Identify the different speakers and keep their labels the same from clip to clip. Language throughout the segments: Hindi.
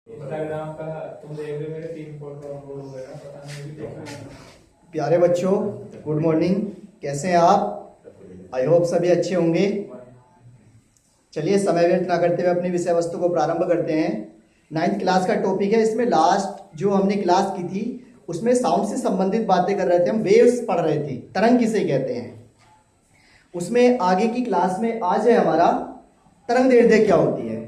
Speaker 1: इंस्टाग्राम का तुम देख रहे हो, मेरे 3 फोटो अपलोड हो गए ना, पता नहीं भी देखा।
Speaker 2: प्यारे बच्चों, गुड मॉर्निंग। कैसे हैं आप? आई होप सभी अच्छे होंगे। चलिए समय व्यर्थ ना करते हुए अपनी विषय वस्तु को प्रारंभ करते हैं। 9th क्लास का टॉपिक है। इसमें लास्ट जो हमने क्लास की थी उसमें साउंड से संबंधित बातें कर रहे थे, हम वेव्स पढ़ रहे थे, तरंग किसे कहते हैं। उसमें आगे की क्लास में आज है हमारा तरंग दैर्ध्य क्या होती है,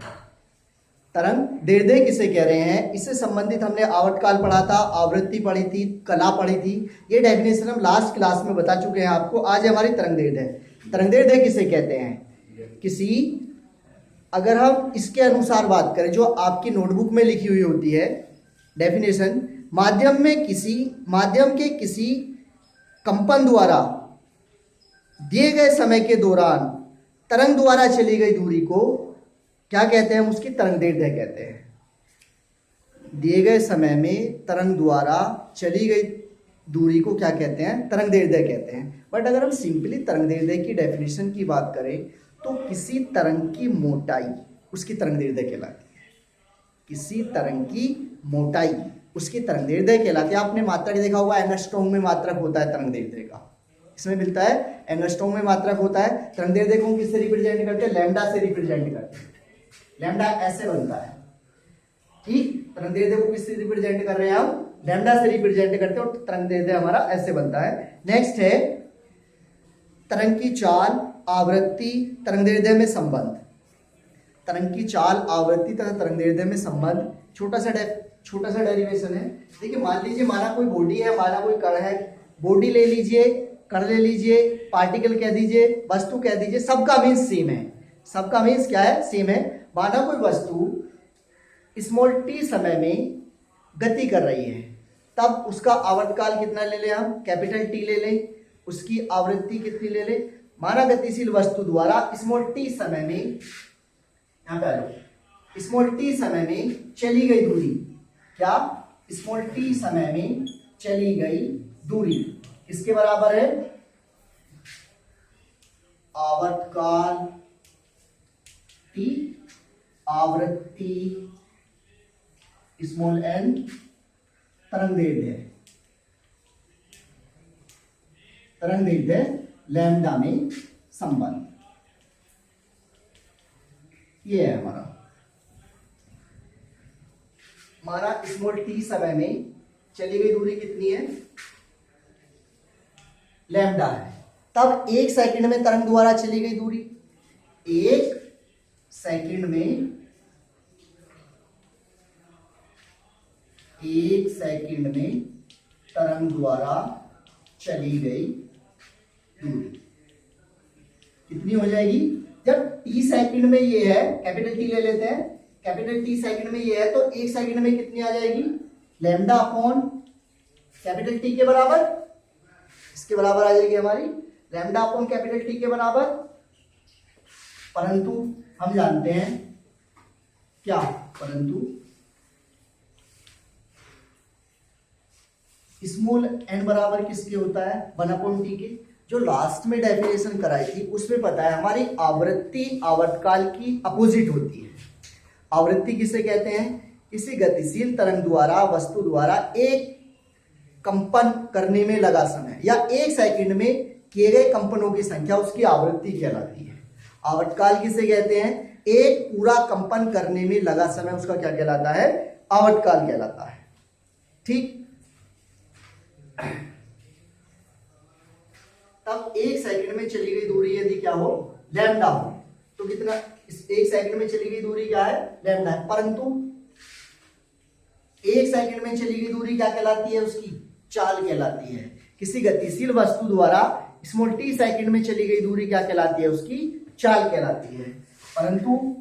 Speaker 2: तरंग दैर्ध्य किसे कह रहे हैं। इससे संबंधित हमने आवर्तकाल पढ़ा था, आवृत्ति पढ़ी थी, कला पढ़ी थी। ये डेफिनेशन हम लास्ट क्लास में बता चुके हैं आपको। आज है हमारी तरंग दैर्ध्य। तरंग दैर्ध्य किसे कहते हैं, किसी, अगर हम इसके अनुसार बात करें जो आपकी नोटबुक में लिखी हुई होती है डेफिनेशन, माध्यम के किसी कंपन द्वारा दिए गए समय के दौरान तरंग द्वारा चली गई दूरी को क्या कहते हैं, हम उसकी तरंग दैर्ध्य कहते हैं। दिए गए समय में तरंग द्वारा चली गई दूरी को क्या कहते हैं, तरंग दैर्ध्य कहते हैं। बट अगर हम सिंपली तरंग दैर्ध्य की डेफिनेशन की बात करें तो किसी तरंग की मोटाई उसकी तरंग दैर्ध्य कहलाती है। किसी तरंग की मोटाई उसकी तरंग दैर्ध्य कहलाती है। आपने मात्रक देखा होगा, एंगस्ट्रॉम में मात्रक होता है तरंग दैर्ध्य का। इसमें मिलता है एंगस्ट्रॉम में मात्रक होता है। तरंग दैर्ध्य को हम किससे रिप्रेजेंट करते हैं, लैम्डा से रिप्रेजेंट करते हैं। लैम्डा ऐसे बनता है, ठीक। तरंग दैर्ध्य को किससे रिप्रेजेंट कर रहे हैं हम, लैम्डा से रिप्रेजेंट करते हैं और तरंग दैर्ध्य हमारा ऐसे बनता है। नेक्स्ट है तरंग की चाल, आवृत्ति, तरंग दैर्ध्य में संबंध। तरंग की चाल, आवृत्ति तथा तरंग दैर्ध्य में संबंध छोटा सा डेरिवेशन है। देखिए मान लीजिए माना कोई बॉडी है, माना कोई कण है, बॉडी ले लीजिए, कण ले लीजिए, पार्टिकल कह दीजिए, वस्तु कह दीजिए, सबका मीन्स सेम है। सबका मीन्स क्या है, सेम है। माना कोई वस्तु स्मॉल टी समय में गति कर रही है, तब उसका आवर्तकाल कितना ले लें हम, कैपिटल टी ले लें। उसकी आवृत्ति कितनी ले लें। माना गतिशील वस्तु द्वारा स्मॉल टी समय में, यहां पे आ लो, स्मॉल टी समय में चली गई दूरी, क्या, स्मॉल टी समय में चली गई दूरी किसके बराबर है, आवर्तकाल टी, आवृत्ति स्मॉल एन, तरंग दैर्ध्य। तरंग दैर्ध्य लैम्डा में संबंध, ये है हमारा। माना स्मॉल टी समय में चली गई दूरी कितनी है, लैम्डा है, तब 1 सेकंड में तरंग द्वारा चली गई दूरी, 1 सेकंड में, 1 सेकंड में तरंग द्वारा चली गई दूरी कितनी हो जाएगी। जब टी सेकंड में ये है, कैपिटल टी ले लेते हैं, कैपिटल टी सेकंड में ये है तो 1 सेकंड में कितनी आ जाएगी, लैम्डा अपॉन कैपिटल टी के बराबर, इसके बराबर आ जाएगी हमारी, लैम्डा अपॉन कैपिटल टी के बराबर। परंतु हम जानते हैं क्या, परंतु स्मॉल एन बराबर किसके होता है, 1 अपॉन टी के। जो लास्ट में डेफिनेशन कराई थी उसमें पता है हमारी आवृत्ति आवर्तकाल की अपोजिट होती है। आवृत्ति किसे कहते हैं, किसी गतिशील तरंग द्वारा वस्तु द्वारा एक कंपन करने में लगा समय या 1 सेकंड में किए गए कंपनों की संख्या उसकी आवृत्ति कहलाती है। आवर्तकाल किसे कहते हैं, एक पूरा कंपन करने में लगा समय उसका क्या कहलाता है, आवर्तकाल कहलाता है, ठीक। तब 1 सेकंड में चली गई दूरी यदि क्या हो, लैम्डा हो, तो कितना, इस 1 सेकंड में चली गई दूरी क्या है, लैम्डा है। परंतु 1 सेकंड में चली गई दूरी क्या कहलाती है, उसकी चाल कहलाती है। किसी गतिशील वस्तु द्वारा स्मॉल टी सेकंड में चली गई दूरी क्या कहलाती है, उसकी चाल कहलाती है। परंतु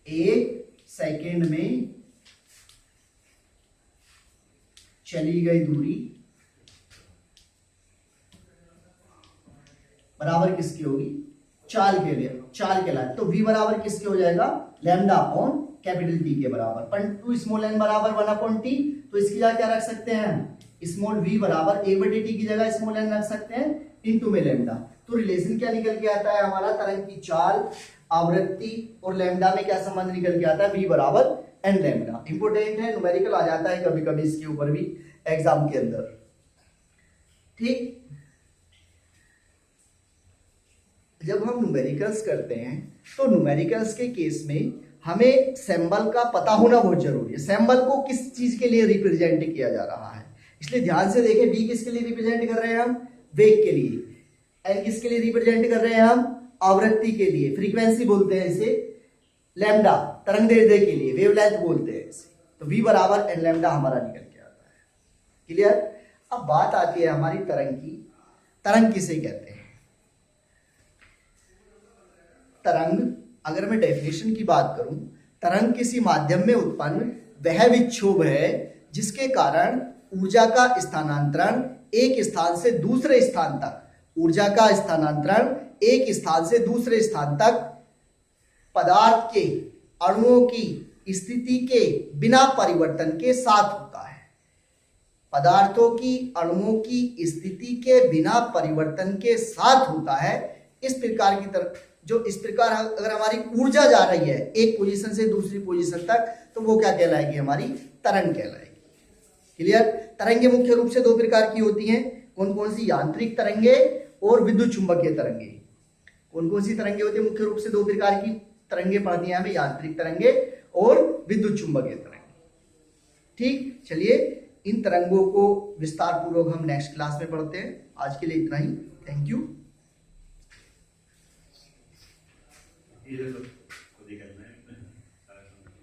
Speaker 2: 1 सेकंड में चली गई दूरी बराबर किसकी होगी, चाल के लिए, चाल कहलाती। तो v बराबर किसके हो जाएगा, लैम्डा अपॉन कैपिटल टी के बराबर। परंतु स्मॉल एन बराबर 1 अपॉन टी, तो इसकी जगह क्या रख सकते हैं, स्मॉल v बराबर 1/t की जगह स्मॉल n रख सकते हैं, इनटू में लैम्डा। तो रिलेशन क्या निकल के आता है हमारा, तरंग की चाल, आवृत्ति और लैम्डा में क्या संबंध निकल के आता है, v बराबर एन लैम्डा। इंपोर्टेंट है, न्यूमेरिकल आ जाता है कभी कभी इसके ऊपर भी एग्जाम के अंदर। ठीक, जब हम न्यूमेरिकल्स करते हैं तो न्यूमेरिकल्स के केस में हमें सिंबल का पता होना बहुत जरूरी है। सिंबल को किस चीज के लिए रिप्रेजेंट किया जा रहा है, इसलिए ध्यान से देखें। बी किसके लिए रिप्रेजेंट कर रहे हैं हम, वेग के लिए। एन किसके लिए रिप्रेजेंट कर रहे हैं हम, आवृत्ति के लिए, फ्रीक्वेंसी बोलते हैं इसे। लैम्डा तरंग दैर्ध्य के लिए, वेवलेंथ बोलते हैं इसे। तो v बराबर एन लैम्डा हमारा निकल के आता है। क्लियर। अब बात आती है हमारी तरंग की। तरंग किसे कहते हैं? तरंग, अगर मैं डेफिनेशन की बात करूं, तरंग किसी माध्यम में उत्पन्न वह विक्षोभ है जिसके कारण ऊर्जा का स्थानांतरण एक स्थान से दूसरे स्थान तक, ऊर्जा का स्थानांतरण एक स्थान से दूसरे स्थान तक पदार्थ के अणुओं की स्थिति के बिना परिवर्तन के साथ होता है। पदार्थों की अणुओं की स्थिति के बिना परिवर्तन के साथ होता है। इस प्रकार की तरफ जो इस प्रकार अगर हमारी ऊर्जा जा रही है एक पोजीशन से दूसरी पोजीशन तक, तो वो क्या कहलाएगी, हमारी तरंग कहलाएगी। क्लियर। तरंगे मुख्य रूप से दो प्रकार की होती हैं। कौन कौन सी? यांत्रिक तरंगे और विद्युत चुंबकीय तरंगे। कौन कौन सी तरंगे होती है? मुख्य रूप से दो प्रकार की तरंगे पढ़नी है हमें, यांत्रिक तरंगे और विद्युत चुंबकीय तरंगे। ठीक, चलिए इन तरंगों को विस्तार पूर्वक हम नेक्स्ट क्लास में पढ़ते हैं। आज के लिए इतना ही। Thank you.